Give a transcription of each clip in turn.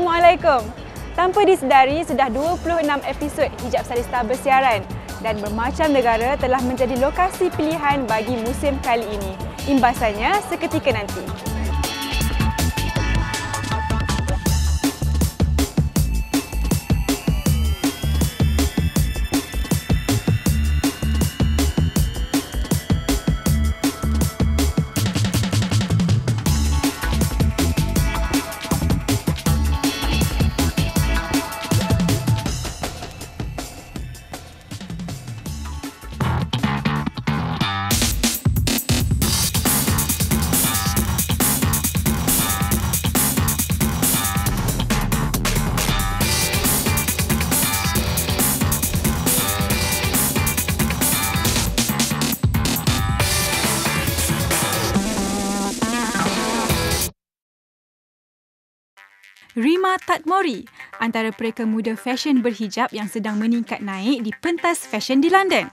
Assalamualaikum. Tanpa disedari, sudah 26 episod Hijab Stailista bersiaran dan bermacam negara telah menjadi lokasi pilihan bagi musim kali ini. Imbasannya seketika nanti. Rima Tatmori, antara mereka muda fesyen berhijab yang sedang meningkat naik di pentas fesyen di London.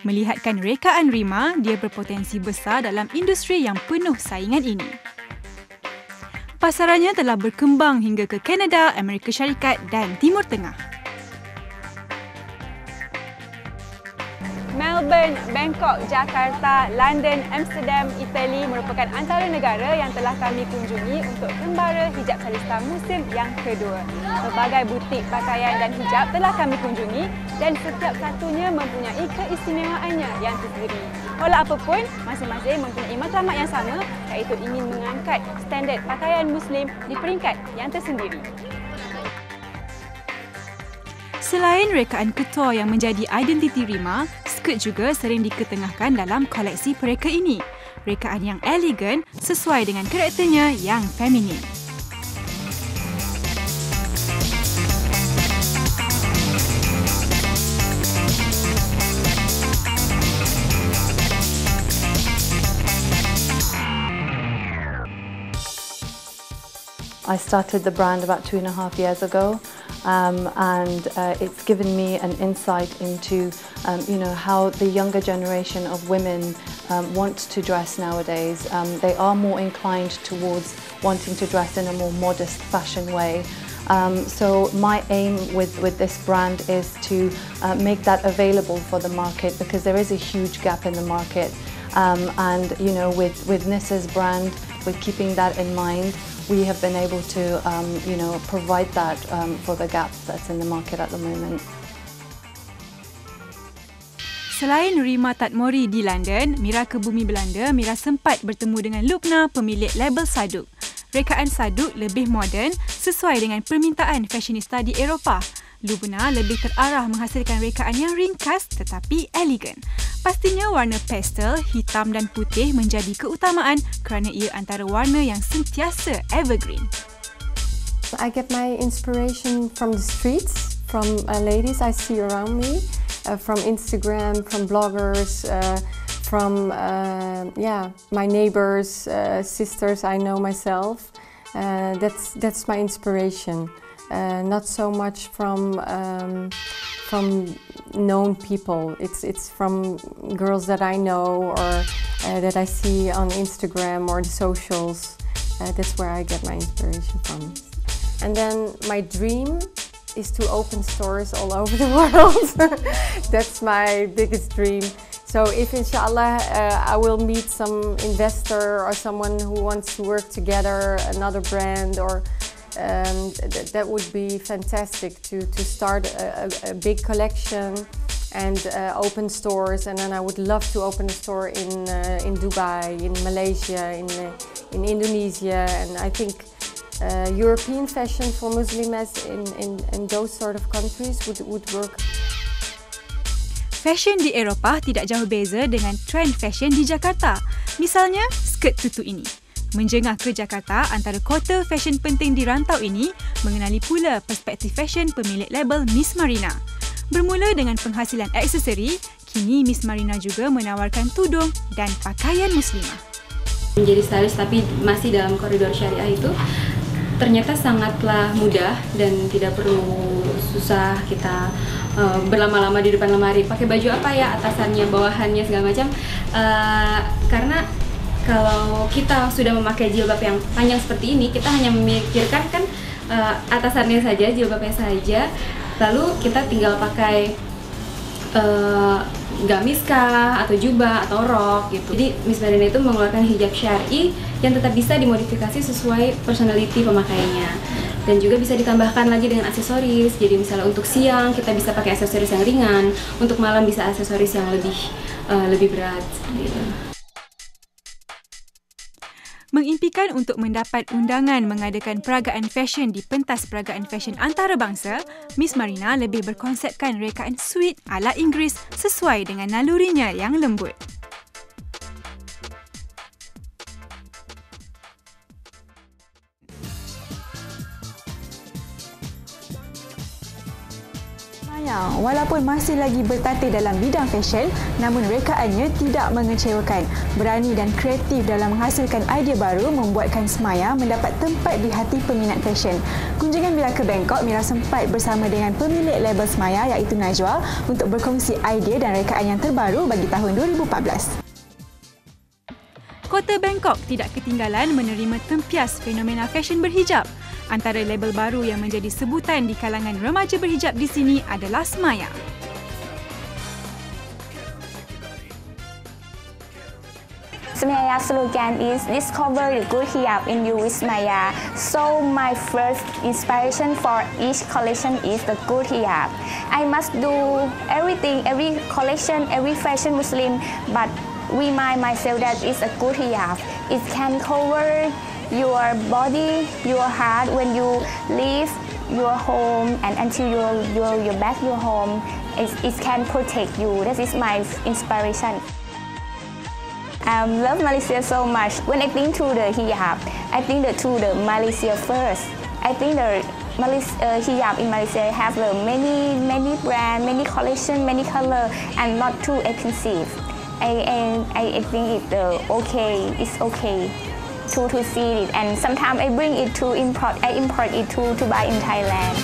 Melihatkan rekaan Rima, dia berpotensi besar dalam industri yang penuh saingan ini. Pasarannya telah berkembang hingga ke Kanada, Amerika Syarikat dan Timur Tengah. Melbourne, Bangkok, Jakarta, London, Amsterdam, Itali merupakan antara negara yang telah kami kunjungi untuk kembara Hijab Stailista musim yang kedua. Berbagai butik pakaian dan hijab telah kami kunjungi dan setiap satunya mempunyai keistimewaannya yang tersendiri. Walau apapun, masing-masing mempunyai matlamat yang sama, iaitu ingin mengangkat standard pakaian Muslim di peringkat yang tersendiri. Selain rekaan ketor yang menjadi identiti Rima, skirt juga sering diketengahkan dalam koleksi mereka ini. Rekaan yang elegan sesuai dengan karakternya yang feminin. I started the brand about 2.5 years ago. It's given me an insight into how the younger generation of women want to dress nowadays. They are more inclined towards wanting to dress in a more modest fashion way. So my aim with this brand is to make that available for the market, because there is a huge gap in the market. With Nissa's brand, with keeping that in mind, we have been able to provide that for the gap that's in the market at the moment. Selain Rima Tatmori di London, Mira ke bumi Belanda, Mira sempat bertemu dengan Lubna, pemilik label Saduk. Rekaan Saduk lebih moden sesuai dengan permintaan fashionista di Eropah. Lubna lebih terarah menghasilkan rekaan yang ringkas tetapi elegan. Pastinya warna pastel, hitam dan putih menjadi keutamaan kerana ia antara warna yang sentiasa evergreen. I get my inspiration from the streets, from ladies I see around me, from Instagram, from bloggers, from my neighbors, sisters I know myself. That's my inspiration. Not so much from known people. It's from girls that I know or that I see on Instagram or the socials. That's where I get my inspiration from. And then my dream is to open stores all over the world. That's my biggest dream. So if inshallah I will meet some investor or someone who wants to work together, another brand, or that would be fantastic to start a big collection and open stores. And then I would love to open a store in Dubai, in Malaysia, in Indonesia, and I think European fashion for Muslims in those sort of countries would work. Fashion di Eropah tidak jauh beza dengan trend fashion di Jakarta. Misalnya, skirt tutu ini. Menjengah ke Jakarta, antara kota fashion penting di rantau ini mengenali pula perspektif fashion pemilik label Miss Marina. Bermula dengan penghasilan aksesori, kini Miss Marina juga menawarkan tudung dan pakaian muslimah. Menjadi stylist tapi masih dalam koridor syariah itu ternyata sangatlah mudah dan tidak perlu susah kita berlama-lama di depan lemari. Pakai baju apa ya, atasannya, bawahannya, segala macam. Karena kalau kita sudah memakai jilbab yang panjang seperti ini, kita hanya memikirkan kan atasannya saja, jilbabnya saja, lalu kita tinggal pakai gamis kah, atau jubah, atau rok gitu. Jadi Miss Marina itu mengeluarkan hijab syar'i yang tetap bisa dimodifikasi sesuai personality pemakaiannya. Dan juga bisa ditambahkan lagi dengan aksesoris. Jadi misalnya untuk siang kita bisa pakai aksesoris yang ringan, untuk malam bisa aksesoris yang lebih berat gitu. Mengimpikan untuk mendapat undangan mengadakan peragaan fesyen di pentas peragaan fesyen antarabangsa, Miss Marina lebih berkonsepkan rekaan suit ala Inggeris sesuai dengan nalurinya yang lembut. Walaupun masih lagi bertatih dalam bidang fesyen, namun rekaannya tidak mengecewakan. Berani dan kreatif dalam menghasilkan idea baru membuatkan Semaya mendapat tempat di hati peminat fesyen. Kunjungan bila ke Bangkok, Mira sempat bersama dengan pemilik label Semaya iaitu Najwa untuk berkongsi idea dan rekaan yang terbaru bagi tahun 2014. Kota Bangkok tidak ketinggalan menerima tempias fenomena fesyen berhijab. Antara label baru yang menjadi sebutan di kalangan remaja berhijab di sini adalah Semaya. Semaya slogan is discover the good hijab in you with Semaya. So my first inspiration for each collection is the good hijab. I must do everything, every collection, every fashion Muslim, but remind myself that it's a good hijab. It can cover your body, your heart when you leave your home and until you're back your home. It can protect you. That is my inspiration. I love Malaysia so much. When I think to the hijab, I think to the Malaysia first. I think the hijab in Malaysia have many brand, many collection, many color, and not too expensive. I think it's okay to see it, and sometimes I bring it to import. I import it to buy in Thailand.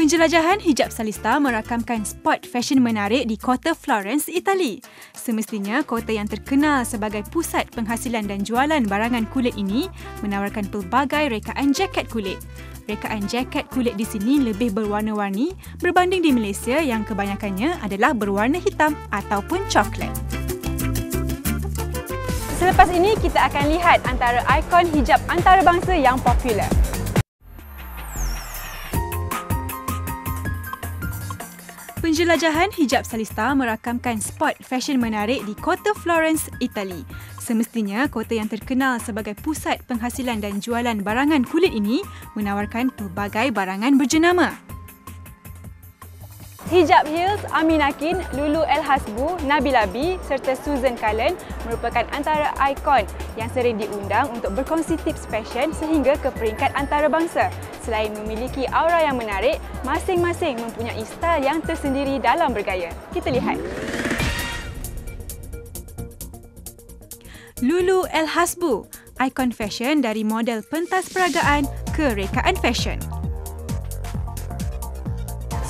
Penjelajahan Hijab Stailista merakamkan spot fesyen menarik di kota Florence, Itali. Semestinya kota yang terkenal sebagai pusat penghasilan dan jualan barangan kulit ini menawarkan pelbagai rekaan jaket kulit. Rekaan jaket kulit di sini lebih berwarna-warni berbanding di Malaysia yang kebanyakannya adalah berwarna hitam ataupun coklat. Selepas ini kita akan lihat antara ikon hijab antarabangsa yang popular. Penjelajahan Hijab Stailista merakamkan spot fesyen menarik di kota Florence, Itali. Semestinya kota yang terkenal sebagai pusat penghasilan dan jualan barangan kulit ini menawarkan pelbagai barangan berjenama. Hijab Heels, Aminakin, Lulu El Hasbu, Nabila B serta Susan Cullen merupakan antara ikon yang sering diundang untuk berkongsi tips fashion sehingga ke peringkat antarabangsa. Selain memiliki aura yang menarik, masing-masing mempunyai style yang tersendiri dalam bergaya. Kita lihat. Lulu El Hasbu, ikon fashion dari model pentas peragaan ke rekaan fashion.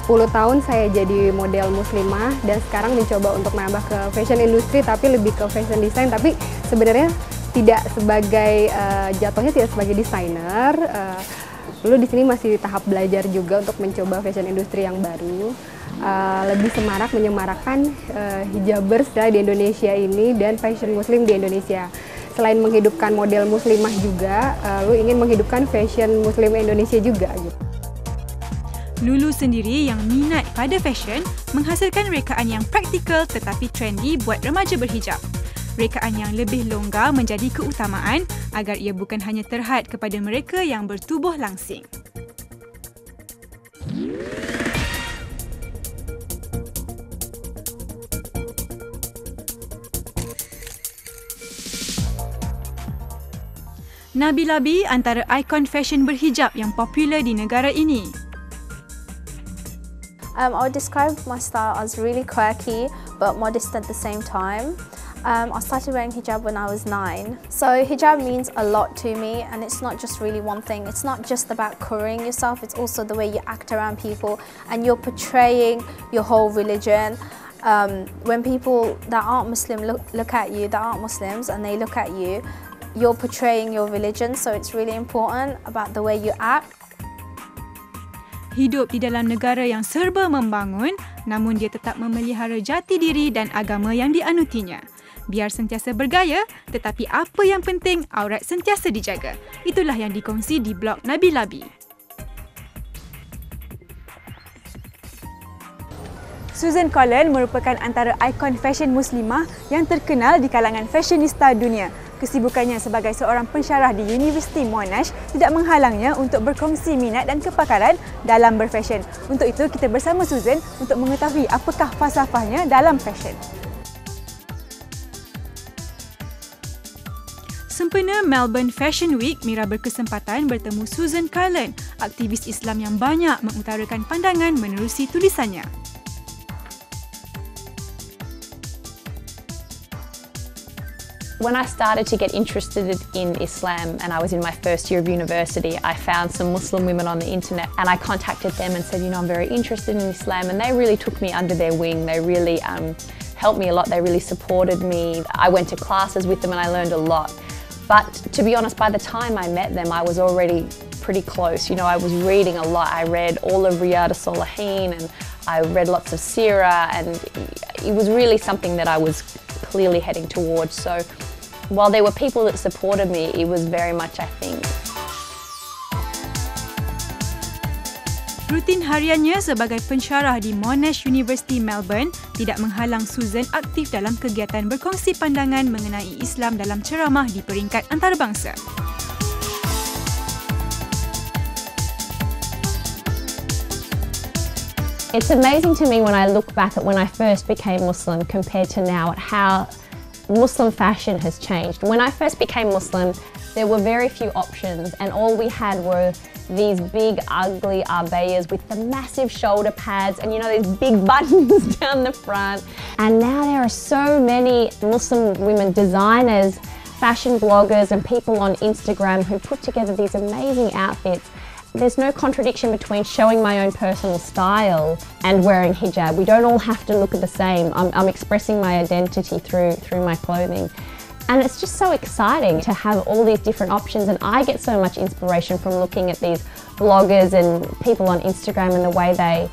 10 tahun saya jadi model muslimah dan sekarang mencoba untuk menambah ke fashion industry tapi lebih ke fashion design, tapi sebenarnya tidak sebagai jatuhnya tidak sebagai desainer. Lalu di sini masih di tahap belajar juga untuk mencoba fashion industri yang baru. Lebih menyemarakkan hijabers di Indonesia ini dan fashion muslim di Indonesia. Selain menghidupkan model muslimah juga, lalu ingin menghidupkan fashion muslim Indonesia juga gitu. Lulu sendiri yang minat pada fashion menghasilkan rekaan yang praktikal tetapi trendy buat remaja berhijab. Rekaan yang lebih longgar menjadi keutamaan agar ia bukan hanya terhad kepada mereka yang bertubuh langsing. Nabila B antara ikon fashion berhijab yang popular di negara ini. I would describe my style as really quirky but modest at the same time. I started wearing hijab when I was 9. So hijab means a lot to me, and it's not just really one thing. It's not just about covering yourself, it's also the way you act around people and you're portraying your whole religion. When people that aren't Muslim look at you, that aren't Muslims, and they look at you, you're portraying your religion, so it's really important about the way you act. Hidup di dalam negara yang serba membangun, namun dia tetap memelihara jati diri dan agama yang dianutinya. Biar sentiasa bergaya, tetapi apa yang penting, aurat sentiasa dijaga. Itulah yang dikongsi di blog Nabi Labi. Susan Collins merupakan antara ikon fashion muslimah yang terkenal di kalangan fashionista dunia. Kesibukannya sebagai seorang pensyarah di Universiti Monash tidak menghalangnya untuk berkongsi minat dan kepakaran dalam berfashion. Untuk itu, kita bersama Susan untuk mengetahui apakah falsafahnya dalam fashion. Sempena Melbourne Fashion Week, Mira berkesempatan bertemu Susan Collins, aktivis Islam yang banyak mengutarakan pandangan menerusi tulisannya. When I started to get interested in Islam and I was in my first year of university, I found some Muslim women on the internet and I contacted them and said, you know, I'm very interested in Islam, and they really took me under their wing. They really helped me a lot. They really supported me. I went to classes with them and I learned a lot. But to be honest, by the time I met them, I was already pretty close. You know, I was reading a lot. I read all of Riyadh Salihin and I read lots of Sirah, and it was really something that I was clearly heading towards. So while there were people that supported me, it was very much, I think. Rutin hariannya sebagai pensyarah di Monash University Melbourne tidak menghalang Susan aktif dalam kegiatan berkongsi pandangan mengenai Islam dalam ceramah di peringkat antarabangsa. It's amazing to me when I look back at when I first became Muslim compared to now, at how Muslim fashion has changed. When I first became Muslim, there were very few options, and all we had were these big ugly abayas with the massive shoulder pads and, you know, these big buttons down the front. And now there are so many Muslim women designers, fashion bloggers and people on Instagram who put together these amazing outfits. There's no contradiction between showing my own personal style and wearing hijab. We don't all have to look the same. I'm expressing my identity through my clothing. And it's just so exciting to have all these different options, and I get so much inspiration from looking at these bloggers and people on Instagram and the way they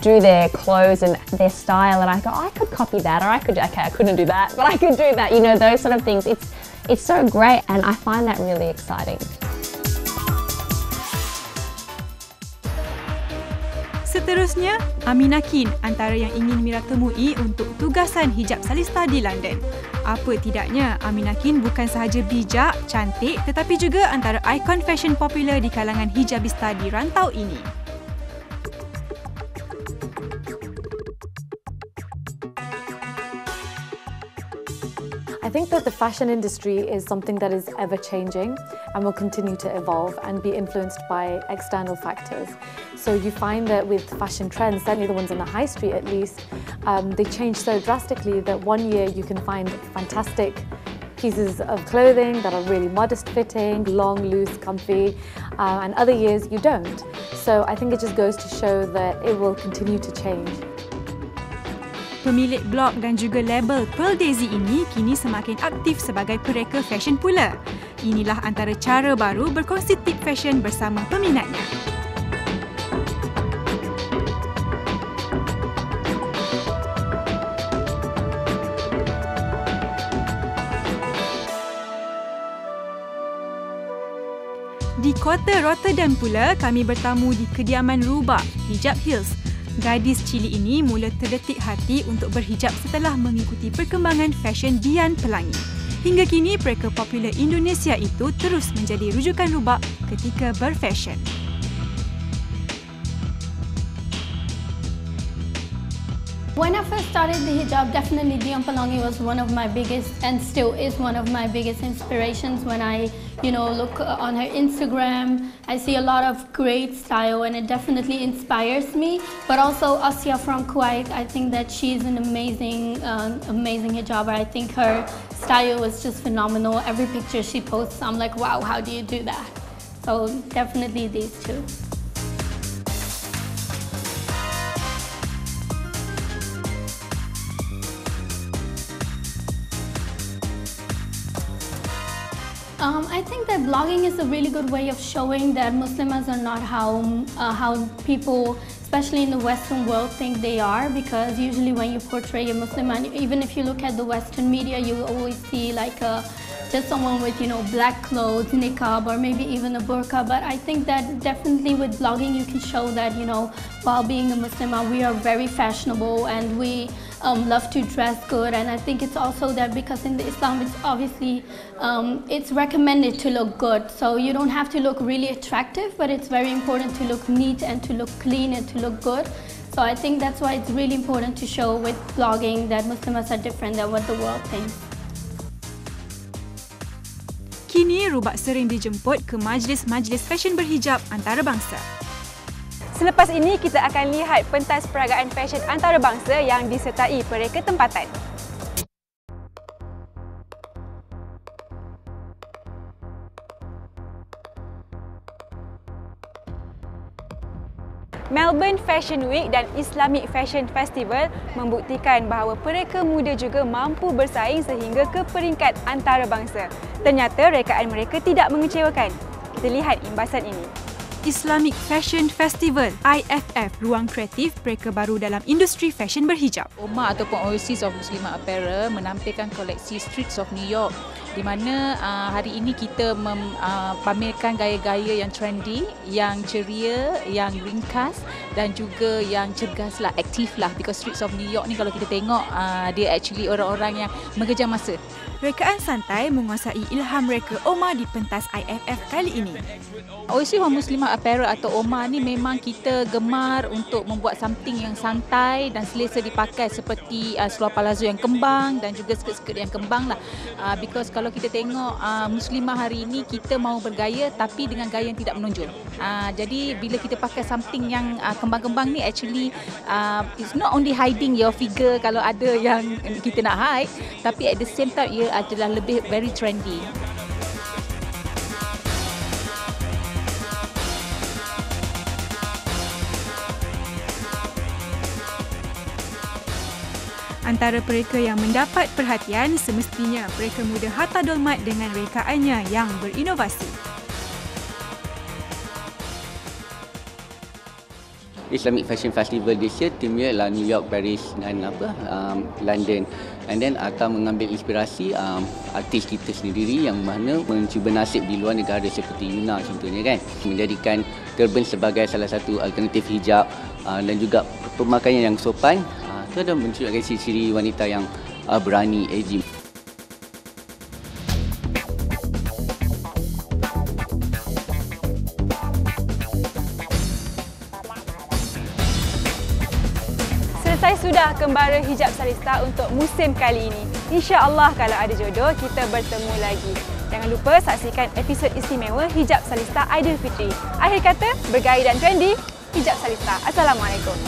do their clothes and their style, and I go, I could copy that, or I couldn't do that, but I could do that, you know, those sort of things. It's so great, and I find that really exciting. Seterusnya, Aminakin antara yang ingin Mira temui untuk tugasan Hijab Stailista di London. Apa tidaknya, Aminakin bukan sahaja bijak, cantik, tetapi juga antara ikon fashion popular di kalangan hijabista di rantau ini. I think that the fashion industry is something that is ever changing and will continue to evolve and be influenced by external factors. So you find that with fashion trends, certainly the ones on the high street at least, they change so drastically that one year you can find fantastic pieces of clothing that are really modest fitting, long, loose, comfy, and other years you don't. So I think it just goes to show that it will continue to change. Pemilik blog dan juga label Pearl Daisy ini kini semakin aktif sebagai pereka fashion pula. Inilah antara cara baru berkongsi tip fashion bersama peminatnya. Di kota Rotterdam pula, kami bertamu di kediaman Raudhah, Hijab Hills. Gadis cili ini mula terdetik hati untuk berhijab setelah mengikuti perkembangan fashion Dian Pelangi. Hingga kini, pereka popular Indonesia itu terus menjadi rujukan Raudhah ketika berfashion. . When I first started the hijab, definitely Dion Palongi was one of my biggest and still is one of my biggest inspirations. When I, look on her Instagram, I see a lot of great style and it definitely inspires me. But also Asya from Kuwait, I think that she's an amazing hijaber. I think her style is just phenomenal. Every picture she posts, I'm like, wow, how do you do that? So definitely these two. I think that blogging is a really good way of showing that Muslims are not how people, especially in the Western world, think they are. Because usually when you portray a Muslim, and even if you look at the Western media, you always see like just someone with black clothes, niqab, or maybe even a burqa. But I think that definitely with blogging you can show that while being a Muslim, we are very fashionable and we love to dress good. And I think it's also that because in the Islam it's obviously it's recommended to look good, so you don't have to look really attractive, but it's very important to look neat and to look clean and to look good. So I think that's why it's really important to show with blogging that Muslims are different than what the world thinks. Kini Rubak sering dijemput ke majlis-majlis fashion berhijab antarabangsa. Selepas ini kita akan lihat pentas peragaan fashion antarabangsa yang disertai pereka tempatan. Melbourne Fashion Week dan Islamic Fashion Festival membuktikan bahawa pereka muda juga mampu bersaing sehingga ke peringkat antarabangsa. Ternyata rekaan mereka tidak mengecewakan. Kita lihat imbasan ini. Islamic Fashion Festival IFF, ruang kreatif pereka baru dalam industri fashion berhijab. OMA ataupun Oasis of Muslimah Apparel menampilkan koleksi Streets of New York di mana hari ini kita pamerkan gaya-gaya yang trendy, yang ceria, yang ringkas dan juga yang cergas lah, aktif lah. Because Streets of New York ni kalau kita tengok dia actually orang-orang yang mengejar masa. Rekaan santai menguasai ilham reka OMA di pentas IFF kali ini. Oasis of Muslimah Apparel atau OMA ni memang kita gemar untuk membuat something yang santai dan selesa dipakai seperti seluar palazzo yang kembang dan juga skirt-skirt yang kembang lah. Because kalau kita tengok Muslimah hari ini kita mau bergaya tapi dengan gaya yang tidak menonjol. Jadi bila kita pakai something yang kembang-kembang ni actually it's not only hiding your figure kalau ada yang kita nak hide, tapi at the same time ia adalah lebih very trendy. Antara pereka yang mendapat perhatian semestinya pereka muda Hatta Dolmat dengan rekaannya yang berinovasi. Islamic Fashion Festival this year timnya ialah New York, Paris dan London. And then akan mengambil inspirasi artis kita sendiri yang mana mencuba nasib di luar negara seperti Yuna contohnya kan. Menjadikan turban sebagai salah satu alternatif hijab dan juga pemakaian yang sopan. Itu adalah menunjukkan ciri-ciri wanita yang berani, edgy. Selesai sudah kembara Hijab Stailista untuk musim kali ini. InsyaAllah kalau ada jodoh, kita bertemu lagi. Jangan lupa saksikan episod istimewa Hijab Stailista Aidilfitri. Akhir kata, bergaya dan trendy, Hijab Stailista. Assalamualaikum.